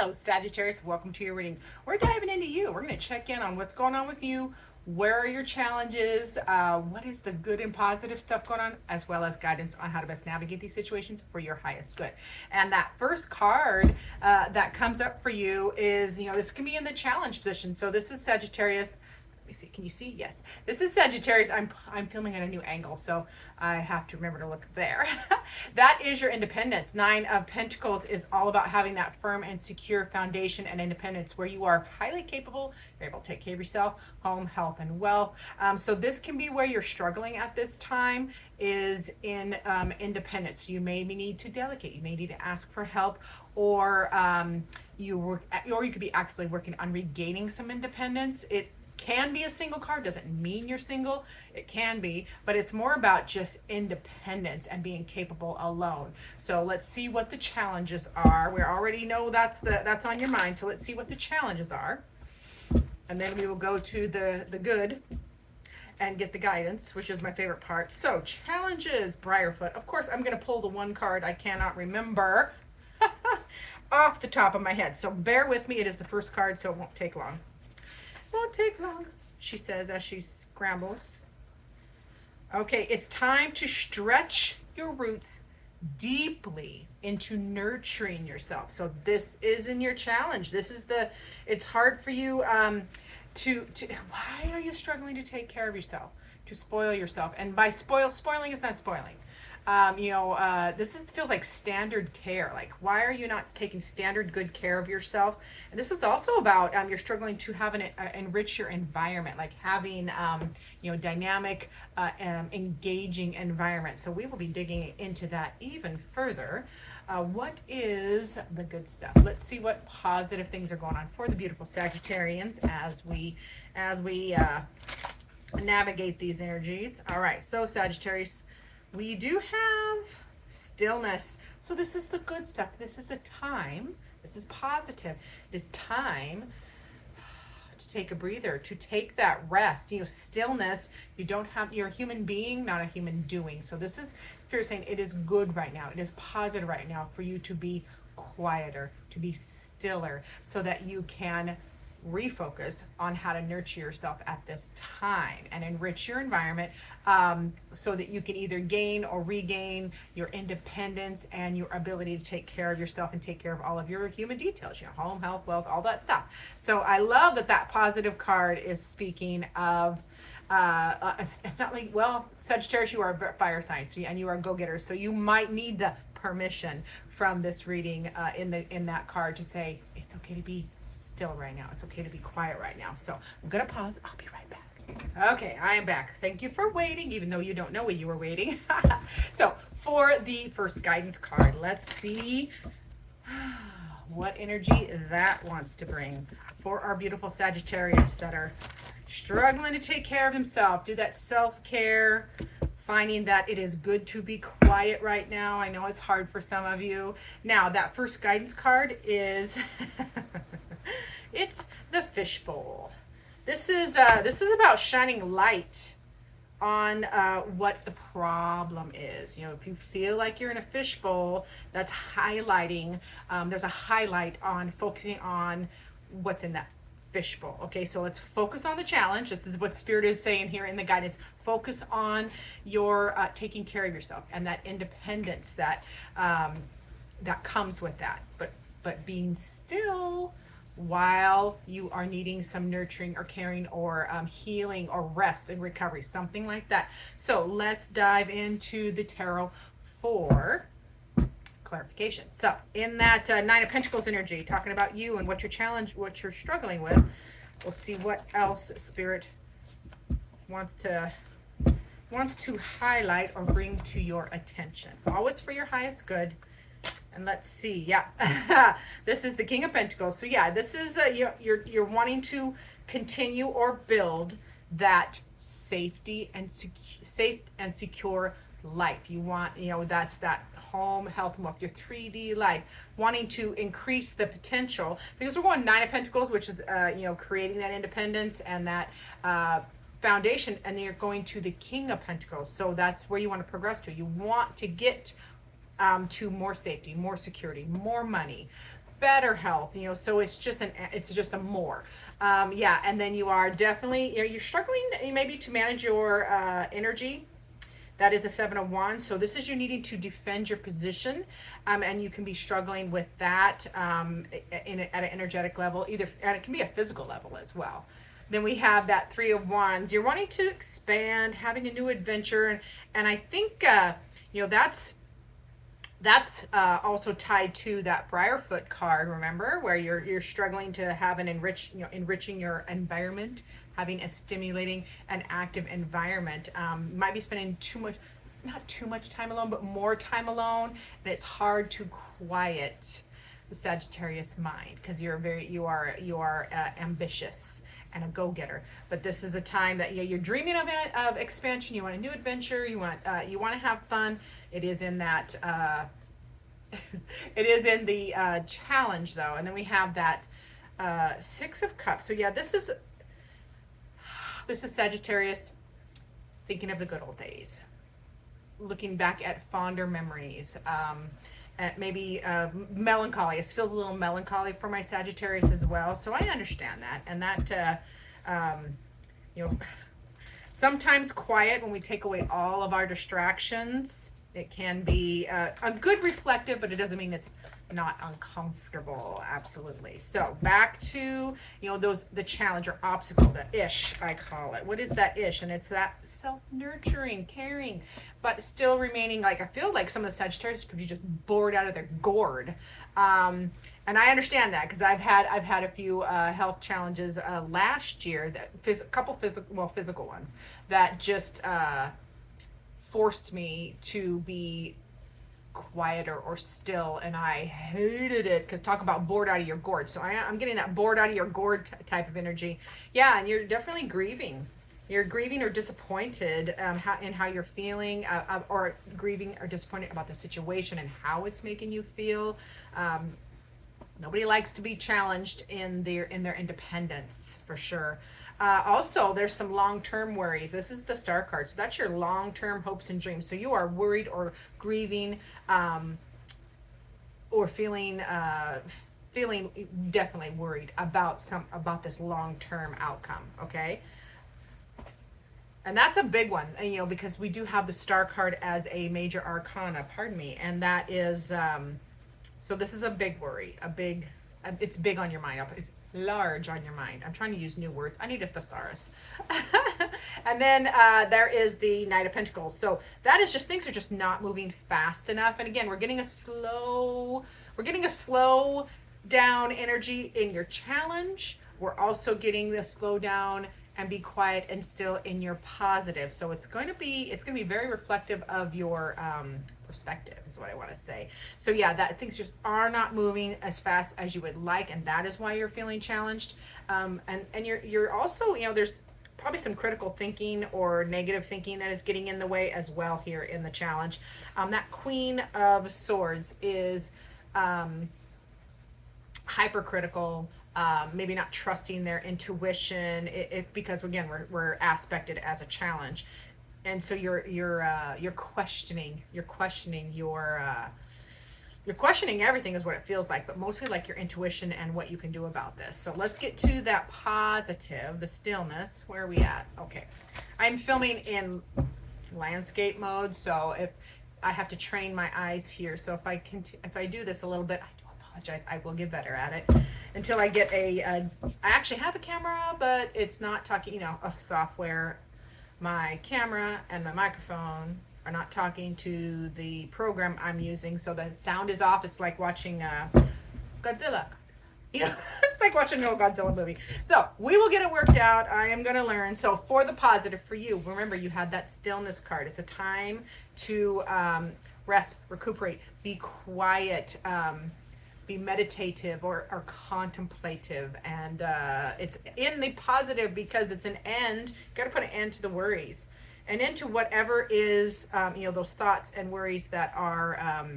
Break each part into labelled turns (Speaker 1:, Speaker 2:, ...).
Speaker 1: Hello, Sagittarius. Welcome to your reading. We're diving into you. We're going to check in on what's going on with you. Where are your challenges? What is the good and positive stuff going on, as well as guidance on how to best navigate these situations for your highest good. And that first card that comes up for you is, this can be in the challenge position. So this is Sagittarius. Let me see. Can you see? Yes. This is Sagittarius. I'm filming at a new angle, so I have to remember to look there. That is your independence. Nine of Pentacles is all about having that firm and secure foundation and independence where you are highly capable. You're able to take care of yourself, home, health, and wealth. So this can be where you're struggling at this time is in independence. You may need to delegate. You may need to ask for help, or you could be actively working on regaining some independence. It can be a single card, doesn't mean you're single. It can be, but it's more about just independence and being capable alone. So let's see what the challenges are. We already know that's on your mind. So let's see what the challenges are. And then we will go to the good and get the guidance, which is my favorite part. So challenges, Briarfoot. Of course, I'm going to pull the one card I cannot remember off the top of my head. So bear with me. It is the first card, so it won't take long. Won't take long, she says as she scrambles. Okay, it's time to stretch your roots deeply into nurturing yourself. So this is in your challenge. It's hard for you to why are you struggling to take care of yourself, to spoil yourself? And by spoiling is not spoiling. Feels like standard care. Like, why are you not taking standard good care of yourself? And this is also about you're struggling to have enrich your environment, like having dynamic, engaging environment. So we will be digging into that even further. What is the good stuff? Let's see what positive things are going on for the beautiful Sagittarians as we navigate these energies. All right, so Sagittarius, we do have stillness. So this is the good stuff. This is a time. This is positive. It is time to take a breather, to take that rest. Stillness. You're a human being, not a human doing. So this is Spirit saying it is good right now. It is positive right now for you to be quieter, to be stiller, so that you can refocus on how to nurture yourself at this time and enrich your environment, so that you can either gain or regain your independence and your ability to take care of yourself and take care of all of your human details, home, health, wealth, all that stuff. So I love that positive card is speaking of it's not like, well, Sagittarius, you are a fire sign, and you are go-getters, so you might need the permission from this reading in that card to say it's okay to be still right now. It's okay to be quiet right now. So I'm gonna pause. I'll be right back. Okay, I am back. Thank you for waiting, even though you don't know when you were waiting. So for the first guidance card, let's see what energy that wants to bring for our beautiful Sagittarius that are struggling to take care of themselves, do that self-care, finding that it is good to be quiet right now. I know it's hard for some of you. Now, that first guidance card is it's the fishbowl. This is about shining light on what the problem is. If you feel like you're in a fishbowl, that's highlighting. There's a highlight on focusing on what's in that fishbowl. Okay, so let's focus on the challenge. This is what Spirit is saying here in the guidance. Focus on your taking care of yourself and that independence that comes with that. But being still while you are needing some nurturing or caring or healing or rest and recovery, something like that. So let's dive into the tarot for clarification. So in that Nine of Pentacles energy, talking about you and what you're struggling with, we'll see what else Spirit wants to highlight or bring to your attention. Always for your highest good. And let's see. Yeah, this is the King of Pentacles. So yeah, this is you're wanting to continue or build that safety and safe and secure life. You want, that's that home, health, and wealth, your 3D life, wanting to increase the potential, because we're going Nine of Pentacles, which is creating that independence and that foundation, and then you're going to the King of Pentacles. So that's where you want to progress to. You want to get to more safety, more security, more money, better health, you know, so it's just a more. Yeah, and then you are definitely, you know, you're struggling maybe to manage your energy. That is a Seven of Wands. So this is you needing to defend your position, and you can be struggling with that at an energetic level, either, and it can be a physical level as well. Then we have that Three of Wands. You're wanting to expand, having a new adventure, and I think you know, that's also tied to that Briarfoot card, remember, where you're struggling to have an enriching your environment, having a stimulating and active environment. You might be spending not too much time alone, but more time alone, and it's hard to quiet the Sagittarius mind, because you are ambitious and a go-getter. But this is a time that, yeah, you're dreaming of expansion. You want a new adventure. You want to have fun. It is in that it is in the challenge, though. And then we have that Six of Cups. So yeah, this is Sagittarius thinking of the good old days, looking back at fonder memories, at maybe melancholy. It feels a little melancholy for my Sagittarius as well. So I understand that. And that, you know, sometimes quiet, when we take away all of our distractions, it can be a good reflective, but it doesn't mean it's not uncomfortable. Absolutely. So back to, you know, the challenge or obstacle, the ish, I call it. What is that ish? And it's that self-nurturing, caring, but still remaining, like, I feel like some of the Sagittarius could be just bored out of their gourd. And I understand that, because I've had a few health challenges last year, that physical ones that just forced me to be quieter or still, and I hated it, because talk about bored out of your gourd. So I'm getting that bored out of your gourd type of energy. Yeah, and you're definitely grieving. You're grieving or disappointed in how you're feeling, or grieving or disappointed about the situation and how it's making you feel. Nobody likes to be challenged in their independence, for sure. Also, there's some long-term worries. This is the Star card. So that's your long-term hopes and dreams. So you are worried or grieving, or feeling definitely worried about this long-term outcome. Okay. And that's a big one, you know, because we do have the Star card as a major arcana, pardon me. And that is, so this is a big worry, it's big on your mind. It's large on your mind. I'm trying to use new words. I need a thesaurus. And then there is the Knight of Pentacles. So that is just, things are just not moving fast enough. And again, we're getting a slow down energy in your challenge. We're also getting the slow down and be quiet and still in your positive. So it's going to be very reflective of your perspective, is what I want to say. So yeah, that things just are not moving as fast as you would like, and that is why you're feeling challenged. And you're also, you know, there's probably some critical thinking or negative thinking that is getting in the way as well here in the challenge. That Queen of Swords is hypercritical. Maybe not trusting their intuition, because again, we're aspected as a challenge, and so you're questioning everything, is what it feels like, but mostly like your intuition and what you can do about this. So let's get to that positive, the stillness. Where are we at? Okay, I'm filming in landscape mode, so if I have to train my eyes here, so if I do this a little bit, I do apologize. I will get better at it until I get I actually have a camera, but it's not talking, you know, software. My camera and my microphone are not talking to the program I'm using, so the sound is off. It's like watching Godzilla. You know, it's like watching an old Godzilla movie. So we will get it worked out. I am going to learn. So for the positive for you, remember you had that stillness card. It's a time to rest, recuperate, be quiet, be meditative or contemplative, and it's in the positive because it's an end. You got to put an end to the worries and into whatever is you know, those thoughts and worries that are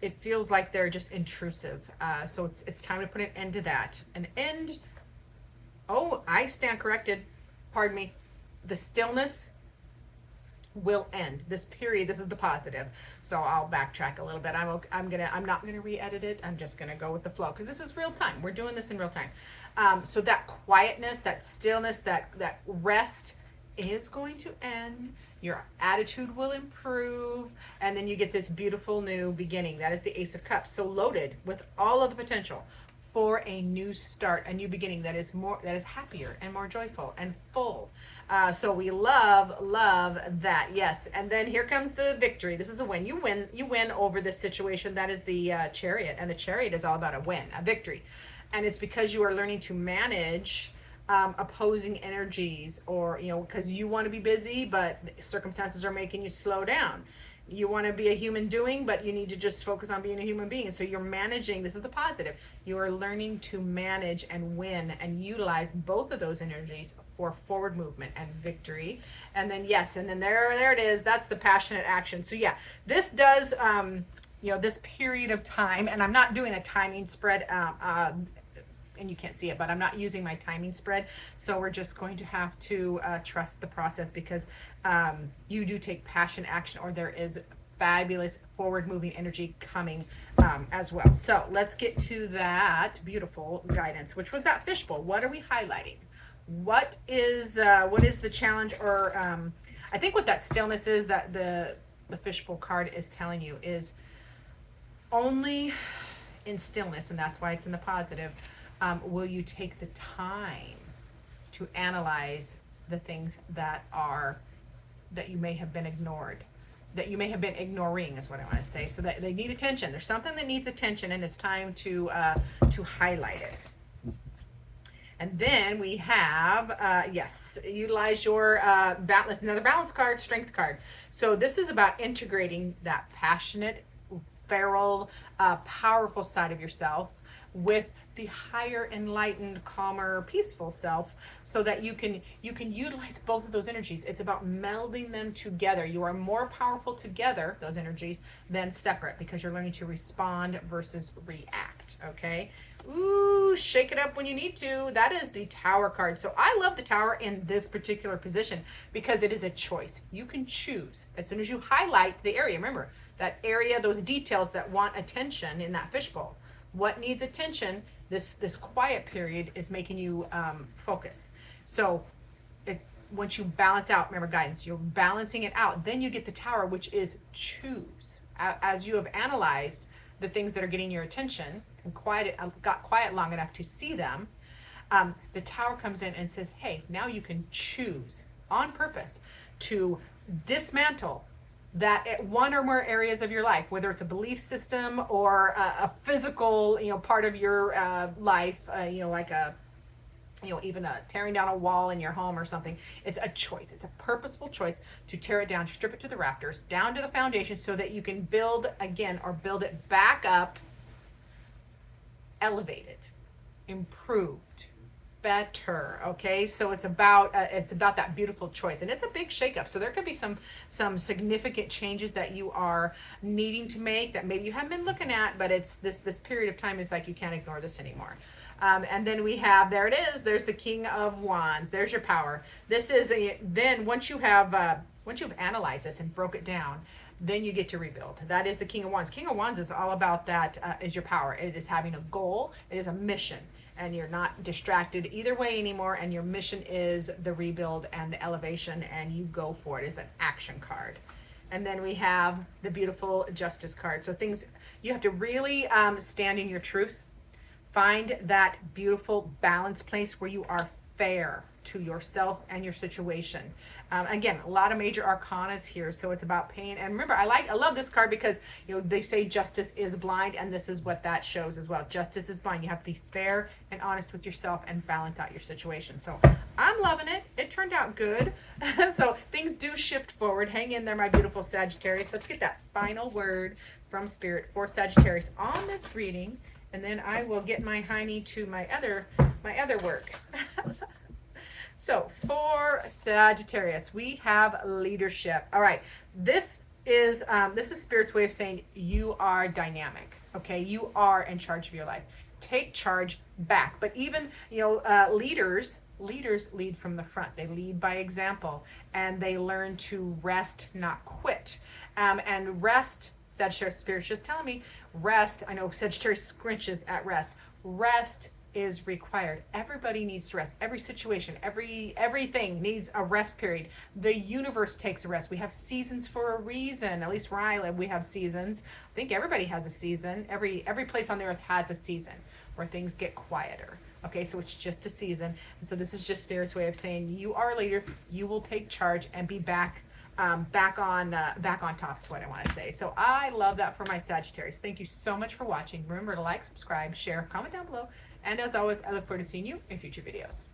Speaker 1: it feels like they're just intrusive. So it's time to put an end to that. An end. Oh, I stand corrected. Pardon me. The stillness will end. This period, this is the positive. So I'll backtrack a little bit. I'm not gonna re-edit it. I'm just gonna go with the flow because this is real time. We're doing this in real time. So that quietness, that stillness, that rest is going to end. Your attitude will improve, and then you get this beautiful new beginning. That is the Ace of Cups. So loaded with all of the potential for a new start, a new beginning that is happier and more joyful and full. So we love that. Yes. And then here comes the victory. This is a win. You win over this situation. That is the Chariot, and the Chariot is all about a win, a victory. And it's because you are learning to manage opposing energies, or because you want to be busy but circumstances are making you slow down. You want to be a human doing, but you need to just focus on being a human being. And so you're managing. This is the positive. You are learning to manage and win and utilize both of those energies for forward movement and victory. And then there it is. That's the passionate action. So yeah, this does this period of time, and I'm not doing a timing spread. And you can't see it, but I'm not using my timing spread. So we're just going to have to trust the process, because you do take passion action, or there is fabulous forward moving energy coming as well. So let's get to that beautiful guidance, which was that fishbowl. What are we highlighting? What is the challenge? Or I think what that stillness is, that the fishbowl card is telling you, is only in stillness, and that's why it's in the positive. Will you take the time to analyze the things that you may have been ignored, that you may have been ignoring, is what I want to say. So that they need attention. There's something that needs attention, and it's time to highlight it. And then we have, utilize your balance, another balance card, strength card. So this is about integrating that passionate, feral, powerful side of yourself with the higher, enlightened, calmer, peaceful self, so that you can utilize both of those energies. It's about melding them together. You are more powerful together, those energies, than separate, because you're learning to respond versus react. Okay. Ooh, shake it up when you need to. That is the Tower card. So I love the Tower in this particular position because it is a choice. You can choose. As soon as you highlight the area, remember that area, those details that want attention in that fishbowl. What needs attention? This quiet period is making you focus. So once you balance out, remember guidance, you're balancing it out. Then you get the Tower, which is choose. As you have analyzed the things that are getting your attention and got quiet long enough to see them, the Tower comes in and says, hey, now you can choose on purpose to dismantle that at one or more areas of your life, whether it's a belief system or a physical, part of your life, even tearing down a wall in your home or something. It's a choice. It's a purposeful choice to tear it down, strip it to the rafters, down to the foundation, so that you can build again, or build it back up, elevated, improved, better. Okay, so it's about that beautiful choice, and it's a big shakeup. So there could be some significant changes that you are needing to make that maybe you haven't been looking at, but it's this period of time is like you can't ignore this anymore. And then we have, there it is. There's the King of Wands. There's your power. This is then once you've analyzed this and broke it down, then you get to rebuild. That is the King of Wands. King of Wands is all about that, is your power. It is having a goal. It is a mission. And you're not distracted either way anymore. And your mission is the rebuild and the elevation, and you go for it. It's an action card. And then we have the beautiful Justice card. So things, you have to really stand in your truth. Find that beautiful balanced place where you are fair to yourself and your situation. Again, a lot of major arcanas here, so it's about pain. And remember, I love this card because they say justice is blind, and this is what that shows as well. Justice is blind. You have to be fair and honest with yourself and balance out your situation. So I'm loving it. It turned out good. So things do shift forward. Hang in there, my beautiful Sagittarius. Let's get that final word from Spirit for Sagittarius on this reading, and then I will get my hiney to my other work. So for Sagittarius, we have leadership. All right, this is Spirit's way of saying you are dynamic. Okay, you are in charge of your life. Take charge back. But even, leaders lead from the front. They lead by example, and they learn to rest, not quit. And rest, Sagittarius Spirit's just telling me, rest. I know Sagittarius scrunches at rest. Rest is required. Everybody needs to rest. Every situation, everything needs a rest period. The universe takes a rest. We have seasons for a reason. At least where I live, we have seasons. I think everybody has a season. Every place on the earth has a season where things get quieter. Okay, so it's just a season. And so this is just Spirit's way of saying you are a leader. You will take charge and be back on top is what I want to say. So I love that for my Sagittarius. Thank you so much for watching. Remember to like, subscribe, share, comment down below. And as always, I look forward to seeing you in future videos.